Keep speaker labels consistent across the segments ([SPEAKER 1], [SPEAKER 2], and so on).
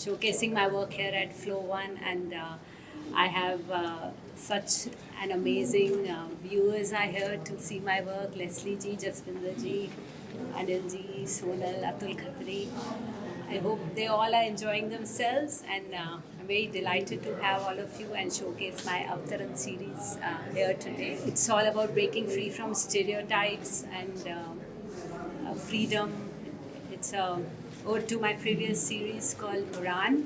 [SPEAKER 1] showcasing my work here at Flow One, and I have such an amazing viewers are here to see my work. Leslie ji, Jaswinder ji, Anil ji, Sonal, Atul Khatri. I hope they all are enjoying themselves, and I'm very delighted to have all of you and showcase my Avtaran series here today. It's all about breaking free from stereotypes and freedom. It's a ode to my previous series called Uran.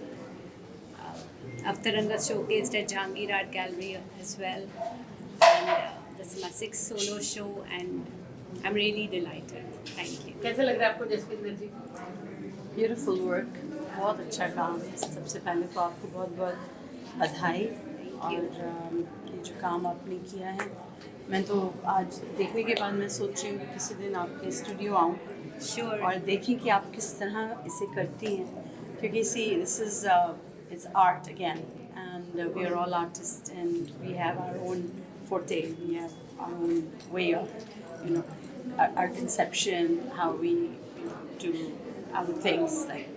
[SPEAKER 1] Avtaranga showcased at Jahangir Art Gallery as well. And this is my sixth solo show, and I'm really delighted. Thank you.
[SPEAKER 2] कैसा लग रहा है आपको जसविंदर जी?
[SPEAKER 3] Beautiful work, बहुत अच्छा काम है। सबसे पहले तो आपको बहुत बहुत बधाई और ये जो काम आपने किया है, मैं तो आज देखने के बाद मैं सोच रही हूँ कि किसी दिन आपके स्टूडियो आऊँ
[SPEAKER 1] Sure.
[SPEAKER 3] और देखें कि आप किस तरह इसे करती हैं, क्योंकि see this is it's art again, and we are all artists and we have our own forte, we have our own way of, you know, our conception, how we do other things, like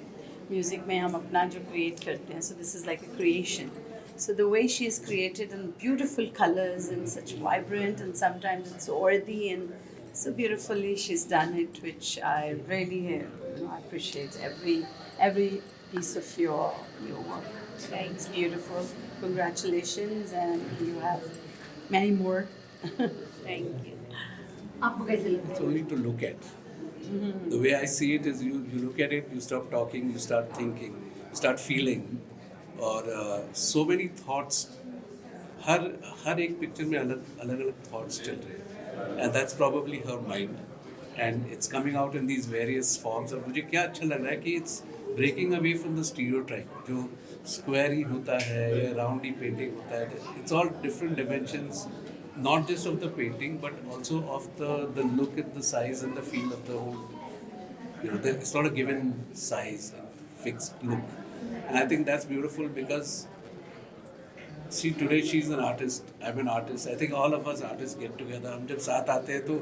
[SPEAKER 3] music में हम अपना जो create करते हैं, so this is like a creation. So the way she is created in beautiful colors and such vibrant, and sometimes it's earthy, and so beautifully she's done it, which I really I appreciate every piece of your work. It's beautiful. Congratulations, and you have many more.
[SPEAKER 1] Thank you.
[SPEAKER 2] आपको कैसे लग रहा
[SPEAKER 4] It's only to look at. The way I see it is you look at it, you stop talking, you start thinking, you start feeling, और so many thoughts, हर एक picture में अलग thoughts चल रहे हैं, and that's probably her mind, and it's coming out in these various forms. और मुझे क्या अच्छा लग रहा है कि it's breaking away from the stereotype, जो square ही होता है या round ही painting होता है. It's all different dimensions, not just of the painting, but also of the look and the size and the feel of the whole. It's not a given size and fixed look, and I think that's beautiful because see, today she's an artist, I'm an artist. I think all of us artists get together. हम जब साथ आते हैं तो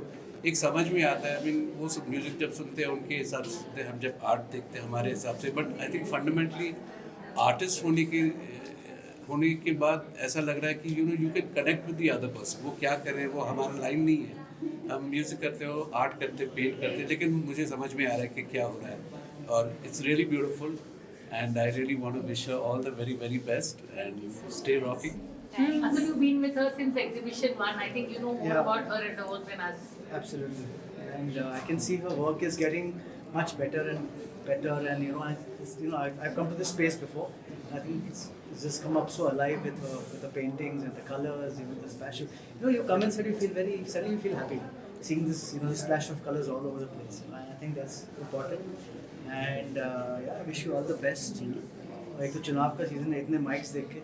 [SPEAKER 4] एक समझ में आता है. I mean, वो सब म्यूजिक जब सुनते हैं उनके हिसाब से, हम जब आर्ट देखते हैं हमारे हिसाब से. But I think fundamentally artist होने के बाद ऐसा लग रहा है कि you can connect with the other person. वो क्या कर रहे हैं वो हमारा लाइन नहीं है. हम म्यूजिक करते हो, आर्ट करते, पेंट करते, लेकिन मुझे समझ में आ रहा है कि क्या हो रहा है, और it's really beautiful, and I really want to wish her all the very, very best, and stay rocking.
[SPEAKER 2] Atul, you've been with her since exhibition 1. I think you know more about her and her work than us.
[SPEAKER 5] Absolutely, and I can see her work is getting much better and better. And I've come to this space before. I think it's just come up so alive with the paintings and the colors, even the splash of. You come inside, you feel suddenly you feel happy seeing this, this splash of colors all over the place. And I think that's important. And I wish you all the best. एक तो चुनाव का season है, इतने mics देख के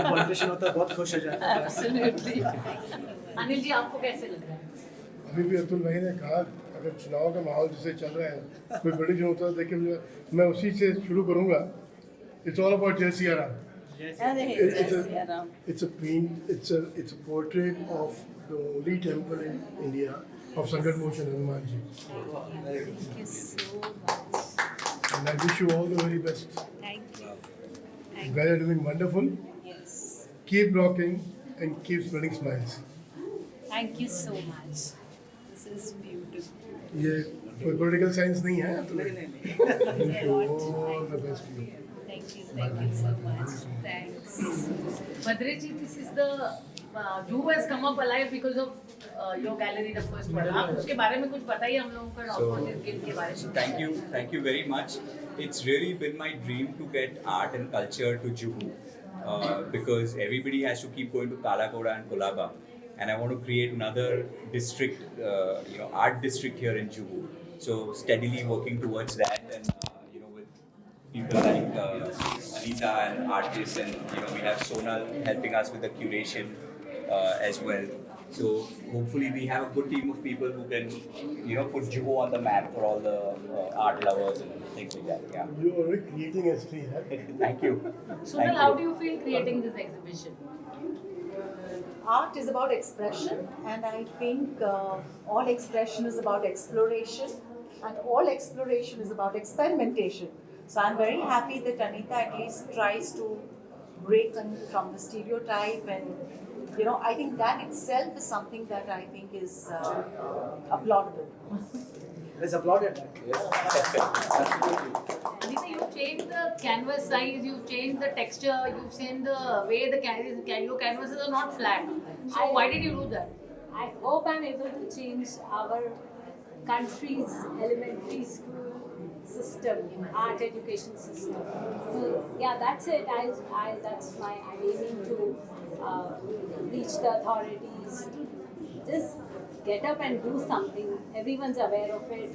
[SPEAKER 5] politician होता है बहुत खुश हो जाता है.
[SPEAKER 3] Absolutely.
[SPEAKER 2] अनिल जी, आपको कैसे लग रहा है?
[SPEAKER 6] अभी भी अतुल भाई ने कहा, अगर चुनाव का माहौल जैसे चल रहा है, कोई बड़ी जो होता है देख के मैं उसी से शुरू करूँगा. It's all about Jai Siya Ram. It's a paint. It's a portrait of the only temple in India of Sangat Motion Hanuman Ji.
[SPEAKER 1] Thank you so much.
[SPEAKER 6] And I wish you all the very best.
[SPEAKER 1] Thank you.
[SPEAKER 6] You
[SPEAKER 1] Thank
[SPEAKER 6] guys are doing wonderful.
[SPEAKER 1] Yes.
[SPEAKER 6] Keep rocking and keep spreading smiles.
[SPEAKER 1] Thank you so much. This is beautiful.
[SPEAKER 6] ये कोई political science नहीं है. Wish you all the best to you.
[SPEAKER 1] Thank you so much. Thanks.
[SPEAKER 2] Badri ji, this is the Dhruv has come up alive because of your gallery, the first one. आप उसके बारे में कुछ बताइए हम लोगों को ऑपोजिट गिल्ड के बारे में.
[SPEAKER 7] Thank you very much. It's really been my dream to get art and culture to Juhu, because everybody has to keep going to Talakoda and Kolaba, and I want to create another district, art district here in Juhu. So steadily working towards that, and with people like Anita and artists, and we have Sonal helping us with the curation as well. So hopefully we have a good team of people who can, put Juhu on the map for all the art lovers and things like that. Yeah.
[SPEAKER 6] You are already creating history.
[SPEAKER 7] Thank you.
[SPEAKER 2] Sunal, how do you feel creating this exhibition?
[SPEAKER 8] Art is about expression, and I think all expression is about exploration, and all exploration is about experimentation. So I'm very happy that Anita at least tries to break from the stereotype, and I think that itself is something that I think is applaudable.
[SPEAKER 5] Let's applaud it.
[SPEAKER 2] Anita, you've changed the canvas size, you've changed the texture, you've changed the way your canvases are not flat. So why did you do that?
[SPEAKER 1] I hope I'm able to change our country's elementary school system, art education system. So yeah, that's it. That's why I'm aiming to reach the authorities to just get up and do something. Everyone's aware of it.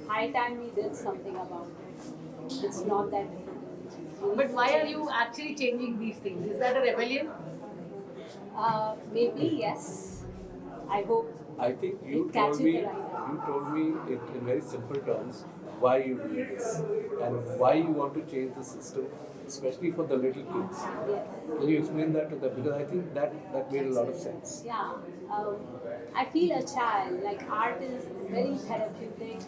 [SPEAKER 1] High time we did something about it. It's not that difficult.
[SPEAKER 2] But why are you actually changing these things? Is that a rebellion?
[SPEAKER 1] Maybe yes. I hope.
[SPEAKER 4] I think you
[SPEAKER 1] It
[SPEAKER 4] told
[SPEAKER 1] catches
[SPEAKER 4] me
[SPEAKER 1] the right.
[SPEAKER 4] you told me it in very simple terms why you do this and why you want to change the system, especially for the little kids.
[SPEAKER 1] Yes.
[SPEAKER 4] Can you explain that to them? Because I think that made a lot of sense.
[SPEAKER 1] Yeah, I feel a child, like art is very therapeutic.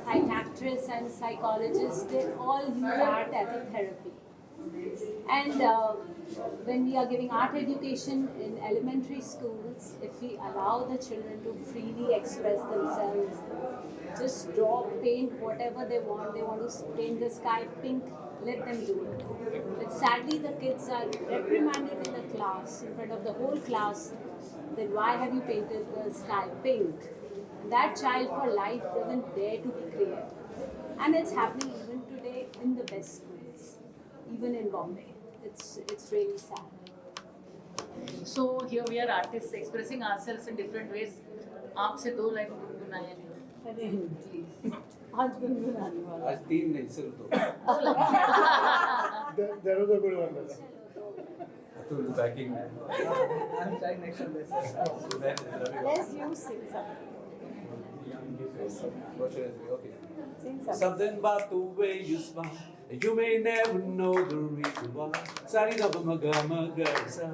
[SPEAKER 1] Psychiatrists and psychologists, they all use art as a therapy. And when we are giving art education in elementary schools, if we allow the children to freely express themselves, just draw, paint whatever they want to paint the sky pink, let them do it. But sadly, the kids are reprimanded in the class, in front of the whole class, then why have you painted the sky pink? That child for life doesn't dare to be creative. And it's happening even today in the best schools, even in Bombay. It's really sad.
[SPEAKER 2] So here we are artists expressing ourselves in different ways. आपसे दो line गुनगुनाएं.
[SPEAKER 3] अरे please आज गुनगुनाने वाला
[SPEAKER 4] आज 3 नहीं सिर्फ 2.
[SPEAKER 6] That was a good one, Dada.
[SPEAKER 4] Atul the backing.
[SPEAKER 5] I'm trying next on this.
[SPEAKER 3] Let's you sing something.
[SPEAKER 4] What should I say? Okay.
[SPEAKER 3] Sing something.
[SPEAKER 4] Something about the way you smile, you may never know the reason why. Sari da ba ma ga sa.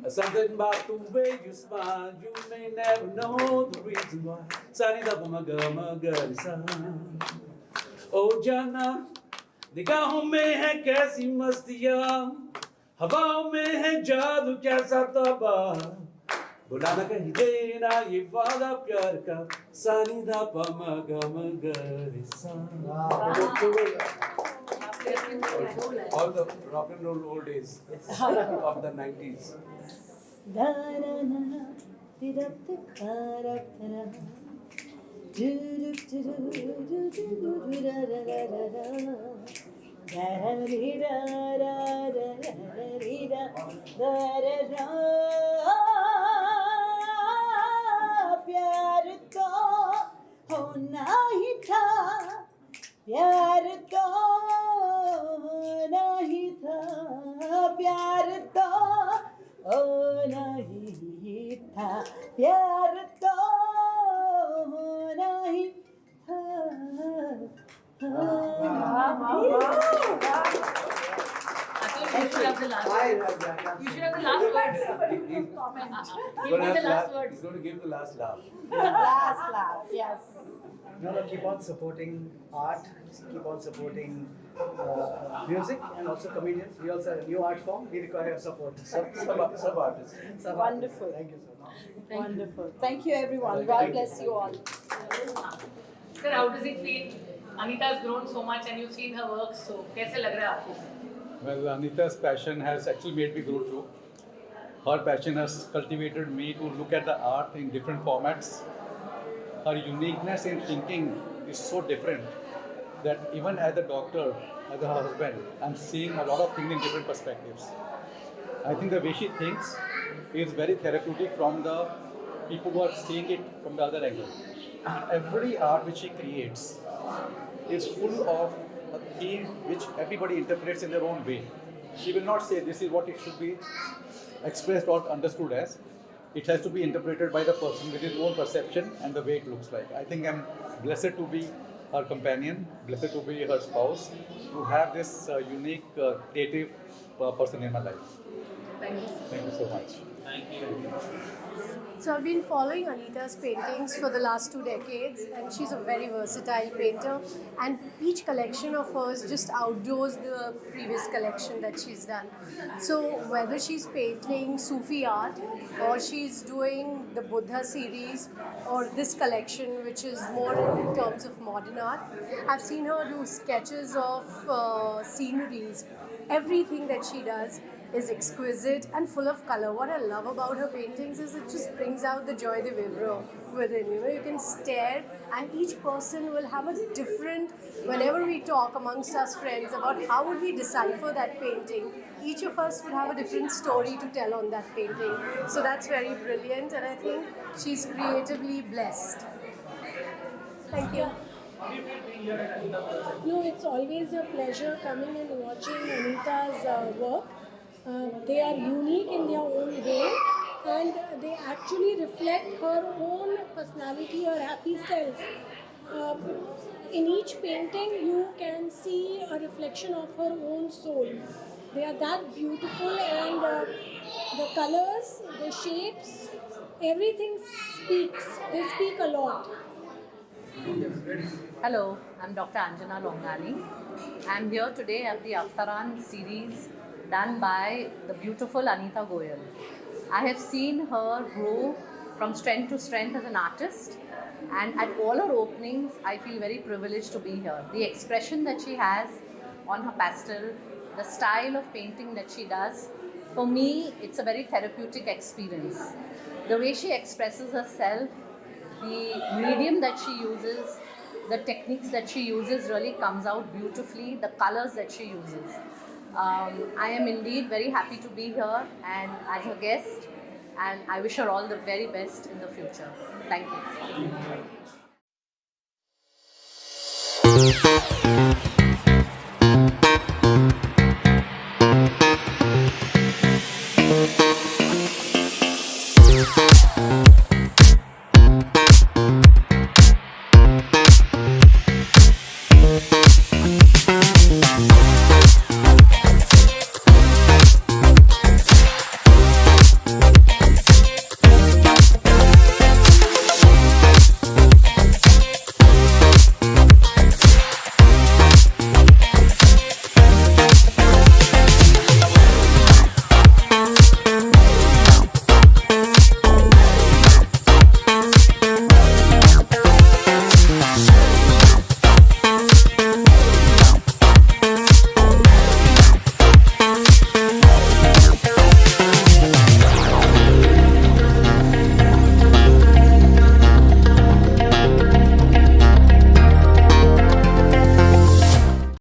[SPEAKER 4] Something about the way you smile, you may never know the reason why. Sari da ba ma ga sa. Oh Jana, निगाहों में है कैसी मस्तियाँ, हवाओं में है जादू कैसा तबा. बुलाना कहीं देना ये वादा प्यार का, सानी दा पा मा गा रे सा. All the rock and roll old days of the 90s.
[SPEAKER 3] प्यार तो होना ही था, प्यार तो होना ही था, प्यार तो होना ही था, प्यार तो होना ही था.
[SPEAKER 2] Atul, you should have the last word. You should have the last words. Give me the last words.
[SPEAKER 4] He's going to give the last laugh.
[SPEAKER 3] Last laugh, yes.
[SPEAKER 5] No, keep on supporting art, keep on supporting music and also comedians. We also have a new art form, we require support.
[SPEAKER 4] Sub artists.
[SPEAKER 3] Wonderful.
[SPEAKER 5] Thank you, sir.
[SPEAKER 3] Wonderful. Thank you, everyone.
[SPEAKER 4] Thank
[SPEAKER 3] God
[SPEAKER 4] you.
[SPEAKER 3] bless you all.
[SPEAKER 2] Sir, how does it feel? Anita has grown so much and you've seen her work, so कैसे लग रहा है आपको?
[SPEAKER 9] Well, Anita's passion has actually made me grow too. Her passion has cultivated me to look at the art in different formats. Her uniqueness in thinking is so different that even as a doctor, as a husband, I'm seeing a lot of things in different perspectives. I think the way she thinks is very therapeutic from the people who are seeing it from the other angle. Every art which she creates is full of a theme which everybody interprets in their own way. She will not say this is what it should be expressed or understood as. It has to be interpreted by the person with his own perception and the way it looks like. I think I'm blessed to be her companion, blessed to be her spouse, to have this unique, creative person in my life.
[SPEAKER 2] Thank you.
[SPEAKER 9] Thank you so much.
[SPEAKER 10] So I've been following Anita's paintings for the last 2 decades, and she's a very versatile painter, and each collection of hers just outdoors the previous collection that she's done. So whether she's painting Sufi art, or she's doing the Buddha series, or this collection which is more in terms of modern art, I've seen her do sketches of sceneries. Everything that she does is exquisite and full of color. What I love about her paintings is it just brings out the joie de vivre within. You know, you can stare, and each person will have a different. Whenever we talk amongst us friends about how would we decipher that painting, each of us would have a different story to tell on that painting. So that's very brilliant, and I think she's creatively blessed. Thank you.
[SPEAKER 11] No, it's always a pleasure coming and watching Anita's work. They are unique in their own way, and they actually reflect her own personality, her happy self. In each painting, you can see a reflection of her own soul. They are that beautiful, and the colors, the shapes, everything speaks. They speak a lot.
[SPEAKER 2] Hello, I'm Dr. Anjana Longani. I'm here today at the Aftaran series done by the beautiful Anita Goyal. I have seen her grow from strength to strength as an artist, and at all her openings I feel very privileged to be here. The expression that she has on her pastel, the style of painting that she does, for me it's a very therapeutic experience. The way she expresses herself, the medium that she uses, the techniques that she uses really comes out beautifully, the colors that she uses. I am indeed very happy to be here and as her guest, and I wish her all the very best in the future. Thank you.